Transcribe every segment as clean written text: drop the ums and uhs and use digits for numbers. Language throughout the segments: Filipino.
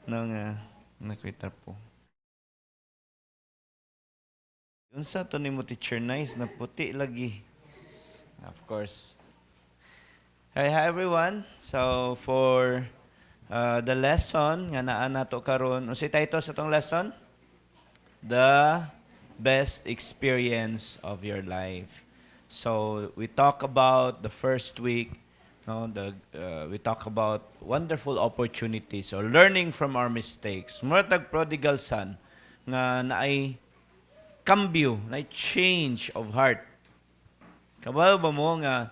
nang nakita po. Yun sa to ni mo teacher nice na puti lagi. Of course. Hi everyone. So for the lesson nga naa nato karon, unsay title sa tong lesson? The best experience of your life. So we talk about the first week, no, we talk about wonderful opportunities or learning from our mistakes. Murag prodigal son nga naay cambio, naay change of heart. Kabalo ba mo nga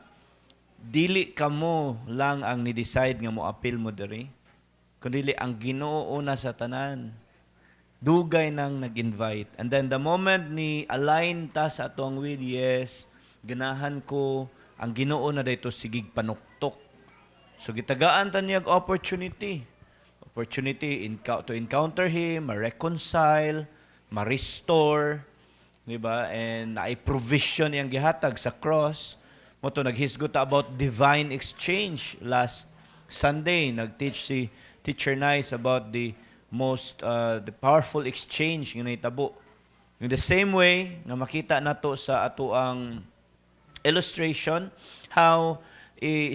dili kamo lang ang ni-decide nga mo appeal mo diri, kundi ang Ginoo una sa tanan. Dugay nang nag-invite. And then the moment ni align ta sa atong will, yes, ganahan ko ang Ginoo na dayto sigig panuktok. So gitagaan ta niya opportunity. Opportunity to encounter Him, ma-reconcile, ma-restore, di ba? And ay provision yang gihatag sa cross. Mo to naghisgot about divine exchange last Sunday. Nag-teach si Teacher Nice about the powerful exchange nga nahitabo. In the same way nga makita nato sa ato ang illustration how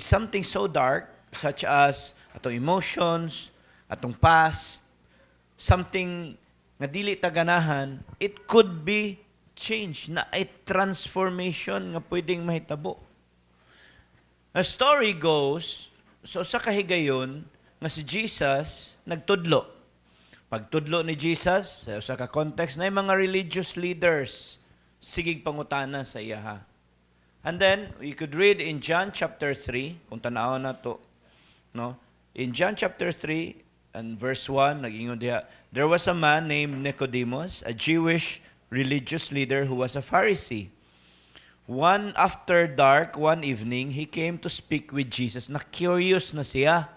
something so dark such as atong emotions, atong past, something nga dili ta ganahan, it could be changed na ay transformation nga pwedeng mahitabo. A story goes, so sa kahigayon nga si Jesus nagtudlo. Pagtudlo ni Jesus, sa ka-context na yung mga religious leaders, sigig pangutana sa iyaha. And then, we could read in John chapter 3, kung tanaw na to, no? In John chapter 3, and verse 1, nag-ingon diha, there was a man named Nicodemus, a Jewish religious leader who was a Pharisee. After dark, one evening, he came to speak with Jesus. Na-curious na siya.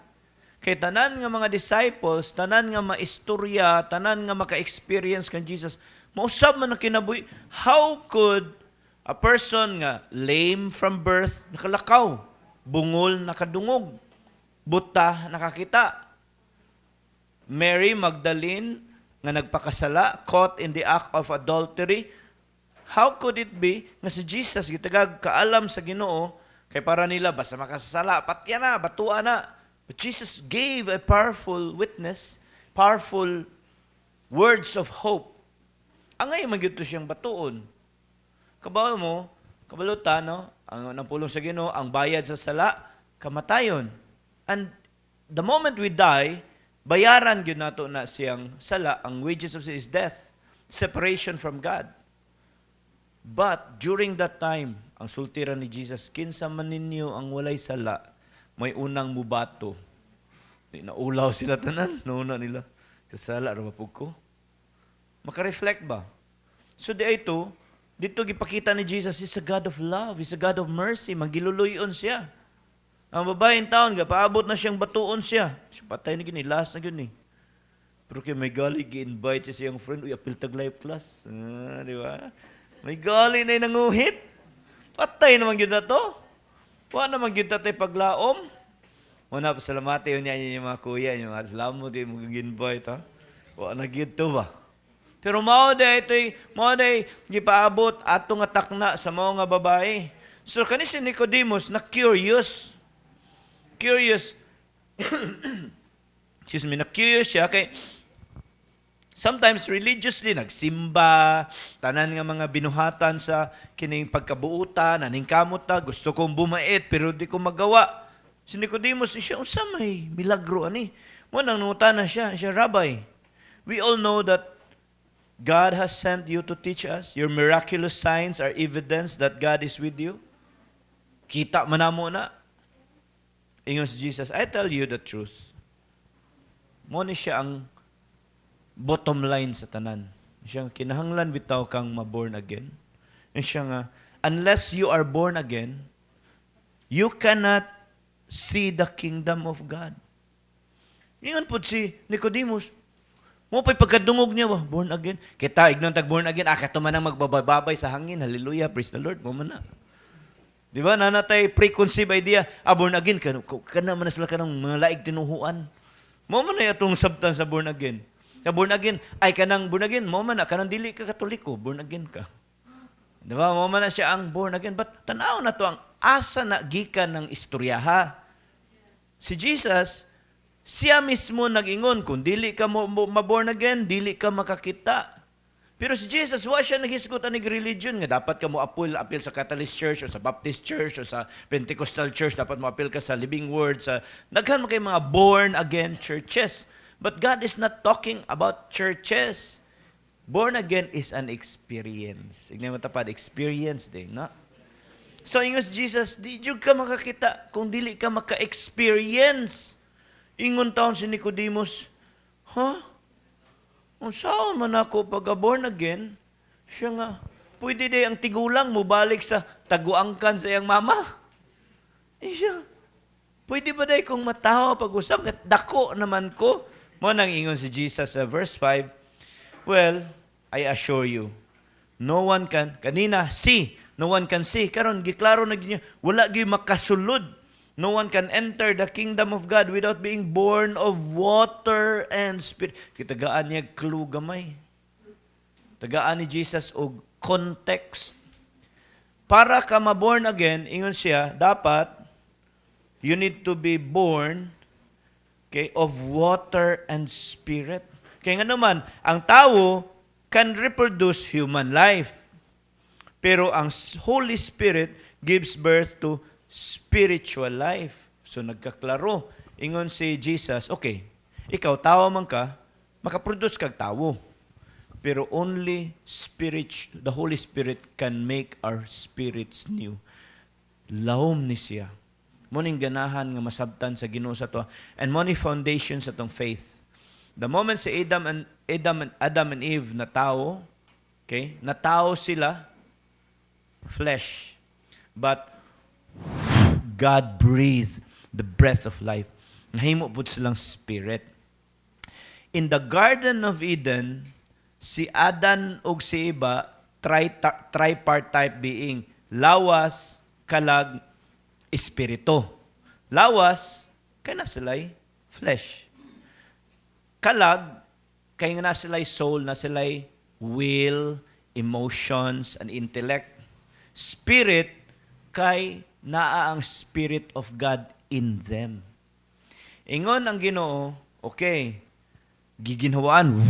Kay tanan nga mga disciples, tanan nga maistorya, tanan nga maka-experience kan Jesus, mausab man ang kinabuhi. How could a person nga lame from birth, nakalakaw, bungol, nakadungog, buta, nakakita, Mary Magdalene, nga nagpakasala, caught in the act of adultery, how could it be nga si Jesus, gitagag kaalam sa Ginoo, kay para nila, basta makasasala, patya na, batua na, but Jesus gave a powerful witness, powerful words of hope. Angay magyud to siyang batuon. Kabalo mo, kabalutan, no? Ang napulong sa Ginoo, ang bayad sa sala, kamatayon. And the moment we die, bayaran gyud nato na siyang sala, ang wages of sin is death, separation from God. But during that time, ang sultiran ni Jesus, kinsa man ninyo ang walay sala, may unang mubato. Di naulaw sila tanan, nauna nila. Kasala, ramapog ko. Maka-reflect ba? So dito gipakita ni Jesus, He's a God of love, He's a God of mercy, magiluluyon siya. Ang babaeng taon, paabot na siyang batuon siya. So patay na gini, last na gini. Pero kaya may gali, gi-invite siya siyang friend, uy, apil tag life class. Di ba? May gali na yung nanguhit. Patay naman yun na to. Wa naman gyud tatay paglaom. Una pasalamati yun niya yung mga kuya, yung mga salamat din mo ginboy ta. Wa na gyud to ba. Pero mao day gipaabot ato nga takna sa mao nga babae. So kani si Nicodemus na curious. Excuse me, na curious siya kay sometimes religiously nagsimba, tanan nga mga binuhatan sa kining pagkabuutan, naning kamot ta, gusto kong bumait pero di ko magawa. Si Nicodemus siya unsa may milagro ani? Mo nang nangutana siya, Rabbi, we all know that God has sent you to teach us. Your miraculous signs are evidence that God is with you. Kita man namo na. Ingon si Jesus, I tell you the truth. Mo ni siya ang bottom line sa tanan. Siya kinahanglan bitaw kang ma-born again. Siya nga, unless you are born again, you cannot see the kingdom of God. Ingon po si Nicodemus, mo pa'y pagkadungog niya ba, born again. Kita, ignon tag born again, kato man ang magbababay sa hangin, hallelujah, praise the Lord, mo man na. Di ba, nanatay preconceived idea, born again, kana man na sila kanang mga laig tinuhuan. Mo man na itong sabtan sa born again. Sa born again, ay kanang born again, mo man na, kanang dili ka katoliko, born again ka. Diba? Mo man na siya ang born again. But tanaw na to ang asa na gikan ng istoryaha. Si Jesus, siya mismo nag-ingon, kung dili ka ma-born again, dili ka makakita. Pero si Jesus, wa siya naghisgot anig religion nga dapat ka mo apil sa Catholic Church o sa Baptist Church o sa Pentecostal Church, dapat mo apil ka sa Living Word, sa daghan mo kay mga born again churches. But God is not talking about churches. Born again is an experience. Ignan mo tapad, experience din, no? So, ingon si Jesus, di jud ka makakita kung dili ka maka-experience. Ingon taon si Nicodemus, unsaon man ako pagka-born again? Siya nga, pwede day ang tigulang mo balik sa taguangkan sa iyang mama? Siya, pwede ba day kung matawa pag-usap? Dako naman ko. Mo nang ingon si Jesus sa verse 5, well, I assure you, no one can, kanina, see, no one can see. Karon giklaro na niya, wala gyud makasulod. No one can enter the kingdom of God without being born of water and spirit. Kitagaan niya clue gamay. Tagaan ni Jesus og context. Para ka ma-born again, ingon siya, dapat you need to be born of water and spirit. Kaya nga naman, ang tao can reproduce human life. Pero ang Holy Spirit gives birth to spiritual life. So nagkaklaro. Ingon si Jesus, okay, ikaw tao man ka, makaproduce kag tao. Pero only the Holy Spirit can make our spirits new. Lahom ni siya. Muning ganahan nga masabtan sa Ginoo sa to, and money foundation sa tong faith. The moment si Adam and Eve na tao, okay, na tao sila, flesh, but God breathed the breath of life. Nahimo pud silang spirit. In the Garden of Eden, si Adan ug si Eva, tripartite being, lawas, kalag, espiritu. Lawas, kay na sila'y flesh. Kalag, kay na sila'y soul, na sila'y will, emotions, and intellect. Spirit, kay naa ang Spirit of God in them. Ingon ang Ginoo, okay, giginhawaan,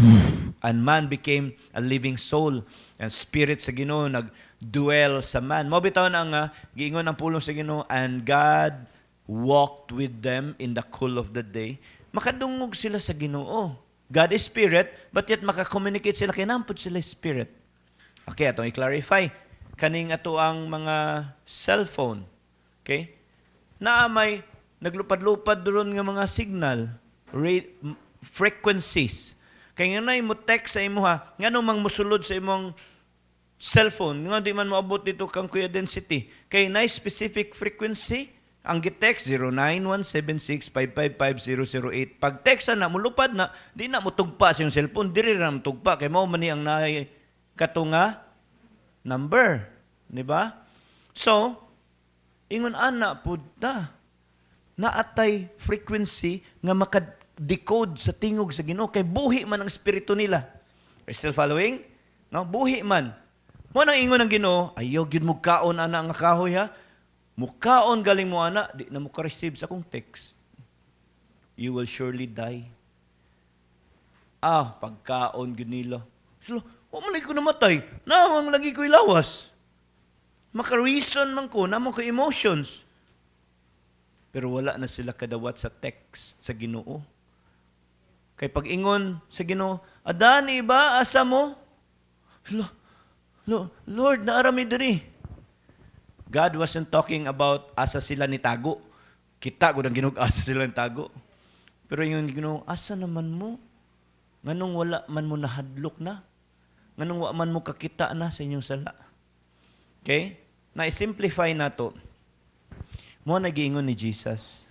and man became a living soul. And spirit sa Ginoo nag-dwell sa man. Mo bitaw na giingon ang pulong sa Ginoo, and God walked with them in the cool of the day. Makadungog sila sa Ginoo. God is spirit, but yet maka-communicate sila, kinampod sila spirit. Okay, atong i-clarify. Kaning ato ang mga cellphone, okay? Na may naglupad-lupad doon nga mga signal, frequencies. Kaya nga na mo text sa imo ha, nga nung musulod sa imong cellphone, nga di man maabot dito kang kuya density. Kaya na specific frequency, ang gitext 091765550008. Pag text na mulupad na, di na mutugpa sa yung cellphone, diri na mutugpa. Kaya mo man ang naay katunga number. Di ba? So, ingon ana pud na naatay frequency nga makadecode sa tingog sa Ginoo kay buhi man ang espiritu nila. Are you still following? No, buhi man. Mo nang ingon ng Ginoo, ayaw gyud mo kaon ana nga kahoy ha. Mukaon galing mo ana, di na mo ka-receive sa akong text. You will surely die. Pagkaon gyud nila. So, wa man ko namatay. Nawang lagi ko ilawas. Maka-reason man ko, namang ko emotions. Pero wala na sila kadawat sa text sa Ginoo. Kay pag-ingon sa Ginoo, Adani ba, asa mo? Lord, naarami diri. God wasn't talking about asa sila ni tago. Kita ko nang Ginoo, asa sila ni tago. Pero yung Ginoo, asa naman mo? Nganong wala man mo nahadlok na? Nganong wala man mo kakita na sa inyong sala? Okay? Na-simplify na to. Mo nagiingon ni Jesus,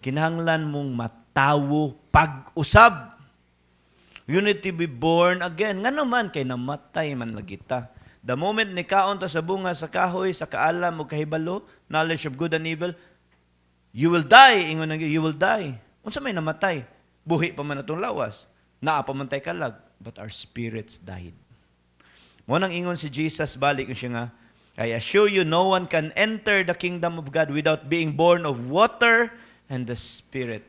kinahanglan mong matawo pag-usab. You need to be born again. Nga naman, kay namatay man lagita. The moment ni kaon ta sa bunga, sa kahoy, sa kaalam, o kahibalo, knowledge of good and evil, you will die. Ingon na, you will die. Unsa may namatay? Buhi pa man atong lawas. Naa pa man tay kalag. But our spirits died. Mo nang ingon si Jesus, balik siya nga, I assure you, no one can enter the kingdom of God without being born of water and the Spirit.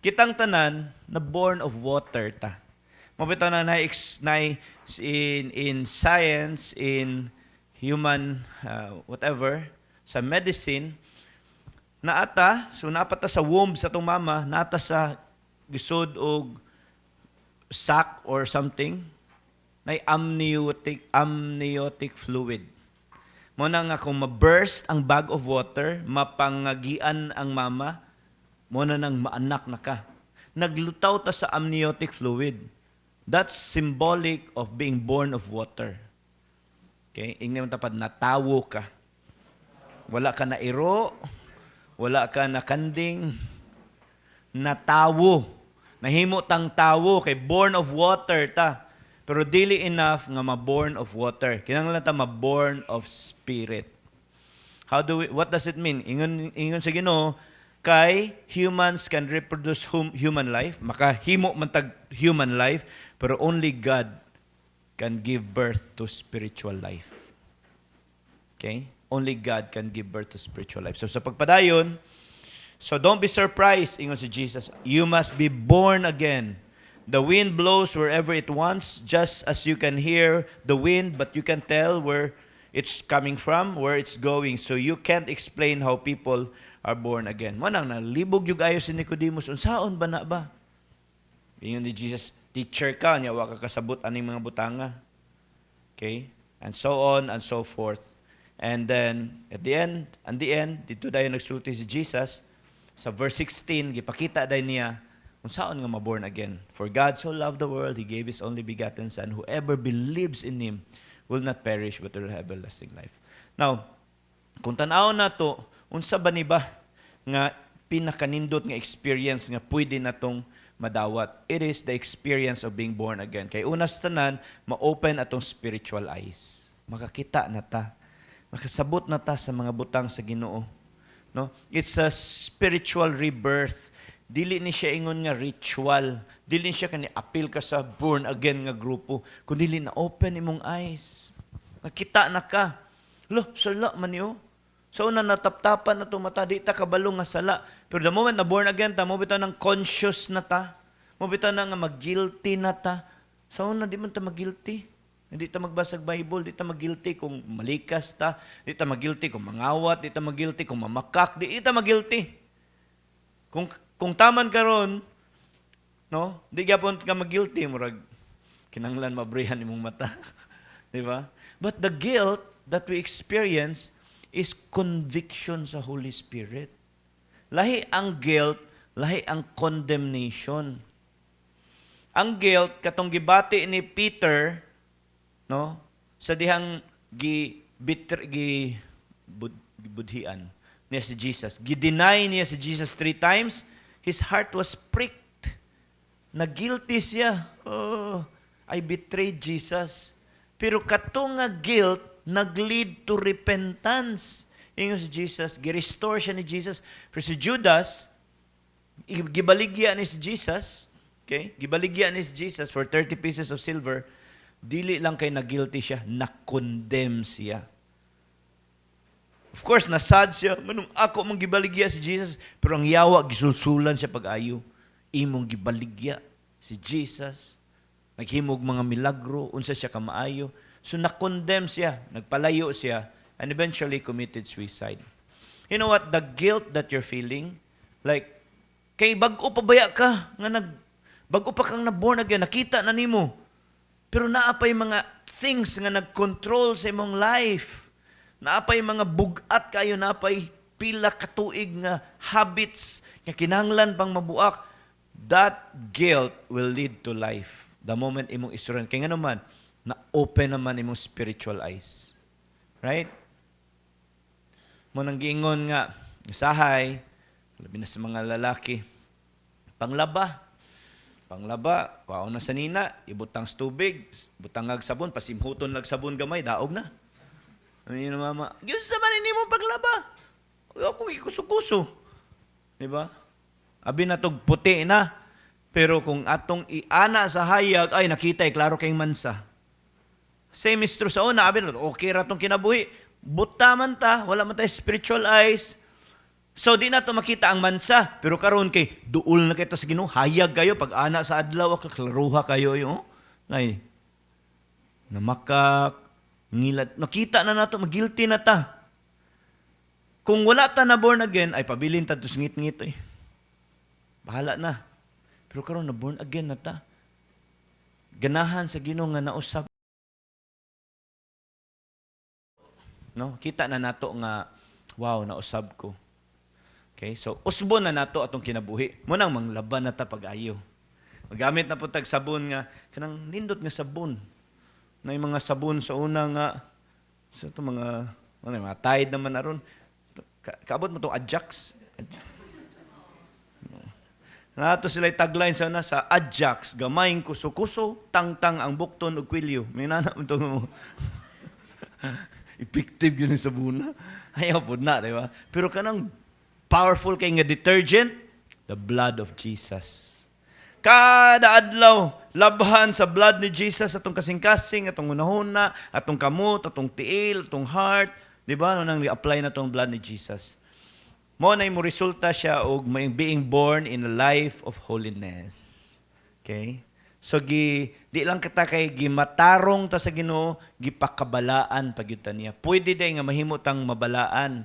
Kitang tanan, na born of water ta. Mabitaw na in science, in human, whatever, sa medicine, naata, so napata sa womb sa itong mama, naata sa gisod o sac or something, na amniotic fluid. Muna nga kung ma-burst ang bag of water, mapangagian ang mama, muna nang maanak na ka. Naglutaw ta sa amniotic fluid. That's symbolic of being born of water. Okay? Ingnan mo tapad, natawo ka. Wala ka na iro, wala ka na kanding, natawo. Nahimo tang tawo, kay born of water ta. Pero dili enough nga ma-born of water. Kinahanglan ta ma-born of spirit. What does it mean? Ingon sa Ginoo, kay humans can reproduce human life, makahimo man tag human life, pero only God can give birth to spiritual life. Okay? Only God can give birth to spiritual life. So sa pagpadayon, so don't be surprised, ingon si Jesus, you must be born again. The wind blows wherever it wants, just as you can hear the wind, but you can tell where it's coming from, where it's going. So you can't explain how people are born again. Manang nalibog yung ayo si Nicodemus, unsaon ba na ba? Ingon ni Jesus, teacher ka, niya wa ka kasabot aning mga butanga. Okay? And so on and so forth. And then, at the end, dito dayon nagsulti si Jesus, sa verse 16, gipakita dayon niya, kung saan nga ma-born again. For God so loved the world, He gave His only begotten Son. Whoever believes in Him will not perish but will have everlasting life. Now, kung tanaw na to, unsa ba ni ba nga pinakanindot nga experience nga pwede na tong madawat? It is the experience of being born again. Kay unas tanan, ma-open atong spiritual eyes. Makakita na ta. Makasabot na ta sa mga butang sa Ginoo. No? It's a spiritual rebirth. Dili ni siya ingon nga ritual. Dili siya kani appeal ka sa born again nga grupo. Kundi dili na open imong eyes. Nakita na ka. Lo, sala man yo. So una nataptapan na to mata, di ta kabalo nga sala. Pero the moment na born again ta, mo bitaw ng conscious na ta. Mo bitaw na nga mag-guilty na ta. So una di man ta mag-guilty. Hindi ta magbasag Bible, di ta mag-guilty kung malikas ta, di ta mag-guilty kung mangawat, di ta mag-guilty kung mamakak, di ta mag-guilty. Kung taman karon, no? Di gyapon ka mag-guilty murag kinahanglan mabrihan imong mata. Di ba? But the guilt that we experience is conviction sa Holy Spirit. Lahi ang guilt, lahi ang condemnation. Ang guilt katong gibati ni Peter, no? Sa dihang budhian niya si Jesus. Gideny niya si Jesus 3 times. His heart was pricked. Na-guilty siya. Oh, I betrayed Jesus. Pero katong nga guilt, nag-lead to repentance. Ingon si Jesus, gi-restore siya ni Jesus. Pero si Judas, gibaligya ni si Jesus, okay? Gibaligya ni si Jesus for 30 pieces of silver. Dili lang kay na-guilty siya, na-condemn siya. Of course, nasad siya. Manong ako mong gibaligya si Jesus. Pero ang yawa, gisulsulan siya pag-ayo. Imong gibaligya si Jesus. Naghimog mga milagro. Unsa siya kamaayo. So, na-condemn siya. Nagpalayo siya. And eventually committed suicide. You know what? The guilt that you're feeling, like, kay bag-o pabaya ka. Bag-o pa kang na-born again. Nakita na nimo. Pero naapay mga things nga nag-control sa imong life. Naapay mga bugat kayo, naapay pila katuig nga habits nga kinahanglan pang mabuak. That guilt will lead to life. The moment imong isuran. Kaya nga naman, na-open naman imong spiritual eyes. Right? Munang giingon nga, usahay, labi na sa mga lalaki, panglaba, kuwaon na sa nina, ibutang sa tubig, butang ag sabon, pasimhuton lag sabon gamay, daog na. Ano yun na mama? Yun sa manin mo paglaba. Huwag mo ikuso-kuso. Diba? Abi na tog puti na. Pero kung atong iana sa hayag, ay nakita, klaro kayong mansa. Same is true sa una, abin, okay ra tong kinabuhi. Buta man ta, wala man tayo spiritual eyes. So di na to makita ang mansa. Pero karon kay duol na kita sa Ginoo, hayag kayo pag ana sa adlaw, klaruha kayo yo. Ay, namakak, ngilat, nakita na nato, magilty na ta. Kung wala ta na born again, ay pabilin ta to ngit-ngit eh. Bahala na. Pero karon na born again na ta. Ganahan sa Ginoo nga nausab. No, kita na nato nga wow, nausab ko. Okay? So usbon na nato atong kinabuhi. Mo nang manglaban na ta pag-ayo. Magamit na po tag sabon nga kanang nindot nga sabon. Na yung mga sabon sa una nga sa to mga tide naman aron. Kaabot mo to Ajax. Nato sila tagline sa una sa Ajax, gamayng kuso-kuso, tangtang ang bukton ug kwilyo. May nana mo to mo. Effective yun sa buna. Ayaw po na, di ba? Pero kanang powerful kay nga detergent, the blood of Jesus. Kada adlaw, labhan sa blood ni Jesus atong kasing-kasing, atong hunahuna, atong kamot, atong tiil, atong heart. Di ba? Nang i-apply na itong blood ni Jesus. Mo na mo resulta siya og being born in a life of holiness. Okay? So di lang kita kay gimatarong ta sa Ginoo, gipakabalaan pagyud niya. Pwede day nga mahimo tang mabalaan.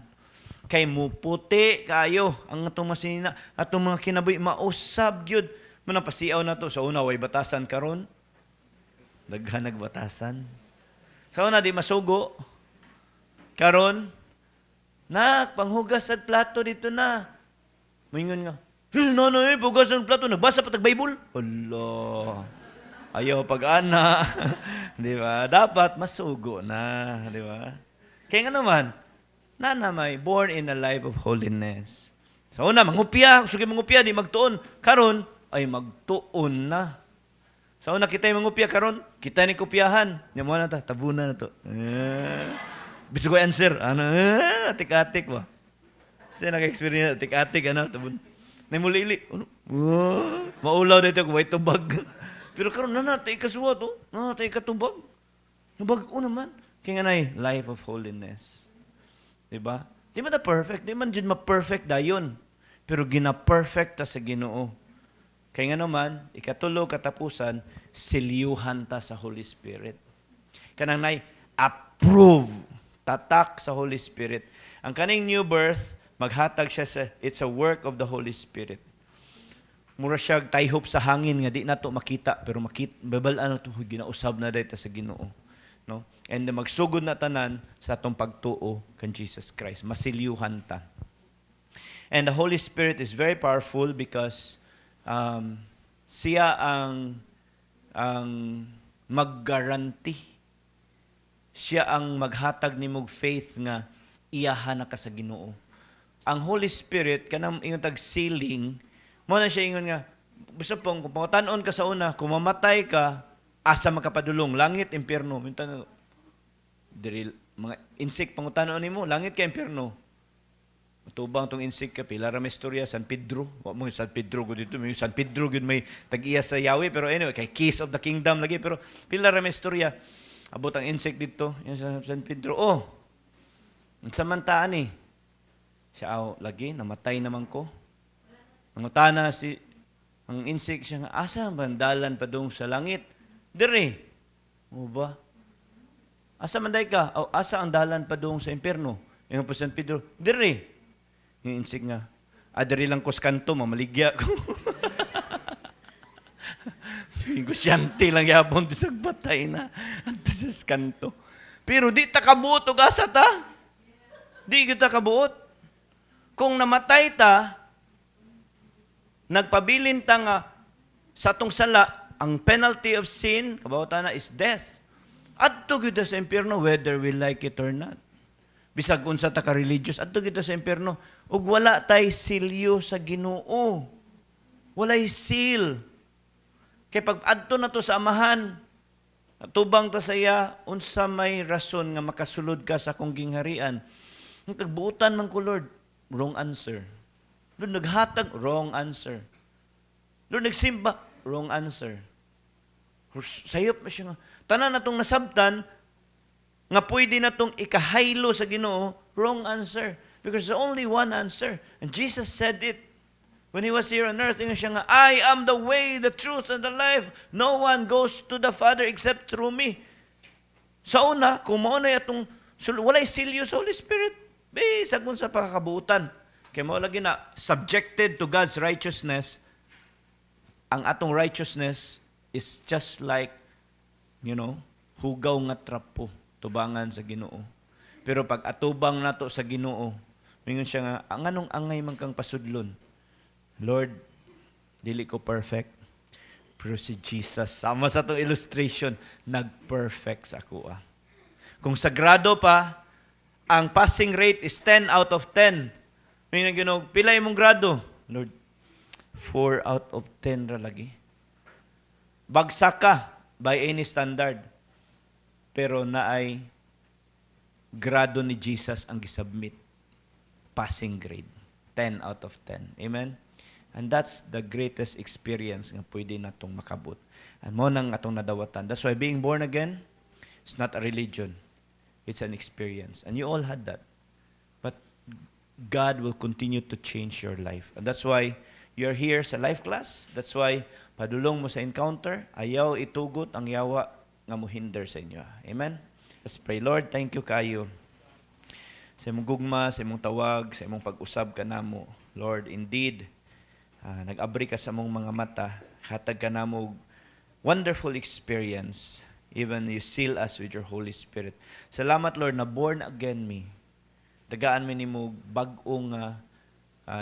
Kay muputi kayo ang atong masina, atong mga kinabuhi mausab gyud. Manang pasiaw na to sa una way batasan karon. Daghan nagbatasan. Sa una di masugo. Karon panghugas sa plato dito na. Moingon nga, no, pugas ng plato, nagbasa pa tag-Bible? Allah. Ayaw pag-ana. Di ba? Dapat masugo na. Di ba? Kaya nga naman, may born in a life of holiness. Sa una, mangupya. Sugi mangupya, di magtuon. Karon, ay magtuon na. Sa una, kita yung mangupya karon, kita ni kupyahan. Yan mo na ta, tabunan na to. Biso ko answer. Atik-atik ba? Kasi naka-experience, atik-atik, tabun. Namulili. Ano? Maulaw dito kung may tubag. Pero karon na natay kasuwa to. Natay katubag. Nabag-o naman. Kaya nga life of holiness. Diba? Di man na perfect. Di man dyan ma-perfect dayon. Pero gina-perfect ta sa Ginoo. Kaya nga naman, ikatulo katapusan, silyuhan ta sa Holy Spirit. Kanang approve, tatak sa Holy Spirit. Ang kaning new birth, maghatag siya sa, it's a work of the Holy Spirit. Mura siya tayhop sa hangin nga di nato makita, pero babalaan na ito, ginausab na dito sa Ginoo. No? And magsugod na tanan sa atong pagtuo kan Jesus Christ. Masilyuhan ta. And the Holy Spirit is very powerful because siya ang mag-guarantee. Siya ang maghatag ni mog faith nga iyahan na ka sa Ginoo. Ang Holy Spirit, kanang ingon tag sealing, mo na siya ingon nga, basta pong, kung pangutanon ka sa una, kung mamatay ka, asa makapadulong, langit, impyerno. Mintang, mga insik, pangutanon ni mo, langit ka, impyerno. Matubang tong insik ka, pila rame istorya, San Pedro. Wa mo San Pedro ko dito, may San Pedro gud may tag-iya sa Yahweh, pero anyway, kay Keys of the Kingdom lagi, pero pila rame istorya. Abot ang insik dito, yung sa San Pedro. Oh, samantaan eh. Siya lagi, namatay naman ko. Nangutana ang insik siya nga, asa bandalan pa dong sa langit? Dire. O ba? Asa manday ka? O, asa ang dalan pa dong sa impyerno? Yung po San Pedro, dire. Yung insik nga, adiri lang ko sa kanto, mamaligya ko. Yung kusyante lang yapon, bisag batay na. Anto sa kanto. Pero di ta kabuot o asa ta. Di kita kabuot. Kung namatay ta, nagpabilin ta nga sa atong sala, ang penalty of sin, kabawata na, is death. Adto kita sa impyerno, whether we like it or not. Bisag unsa ta ka religious, adto kita sa impyerno. Ug wala tay silyo sa Ginoo. Walay seal. Kay pag adto na to sa amahan, tubang ta sa iya, unsa may rason nga makasulod ka sa akong gingharian. Ang tagbuutan man ko, Lord, wrong answer. Doon naghatag, wrong answer. Lord, nagsimba. Wrong answer. Sayop na siya nga. Tanan na itong nasabtan, nga pwede na itong ikahaylo sa Ginoo, wrong answer. Because there's only one answer. And Jesus said it. When He was here on earth, yung siya nga, I am the way, the truth, and the life. No one goes to the Father except through me. Sa una, kung mauna itong, walay silyo sa Holy Spirit. Bisag mo sa pakakabutan. Kaya mo lagi na, subjected to God's righteousness, ang atong righteousness is just like, hugaw nga trapo, tubangan sa Ginoo. Pero pag atubang nato sa Ginoo, mingon siya nga, ang anong angay man kang pasudlon? Lord, dili ko perfect. Pero si Jesus, sama sa itong illustration, nag-perfect sa ako. Kung sagrado pa, ang passing rate is 10 out of 10. May naginoog, pila imong grado? Lord, 4 out of 10 ra lagi. Bagsak ka by any standard. Pero naay grado ni Jesus ang gisubmit. Passing grade. 10 out of 10. Amen? And that's the greatest experience nga pwede natong makabot. And mo nang atong nadawatan. That's why being born again is not a religion. It's an experience. And you all had that. But God will continue to change your life. And that's why you're here sa life class. That's why padulong mo sa encounter, ayaw itugot ang yawa nga mohinder sa inyo. Amen? Let's pray. Lord, thank you kayo sa imong gugma, sa imong tawag, sa imong pag-usab ka namo. Lord, indeed, nag-abri ka sa mong mga mata, hatag ka na mo wonderful experience. Even you seal us with your Holy Spirit. Salamat, Lord, na born again me. Tagaan mi nimo bag-ong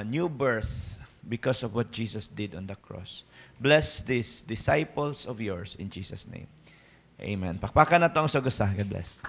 new birth because of what Jesus did on the cross. Bless these disciples of yours in Jesus' name. Amen. Pakpakan na to ang sagusa. God bless.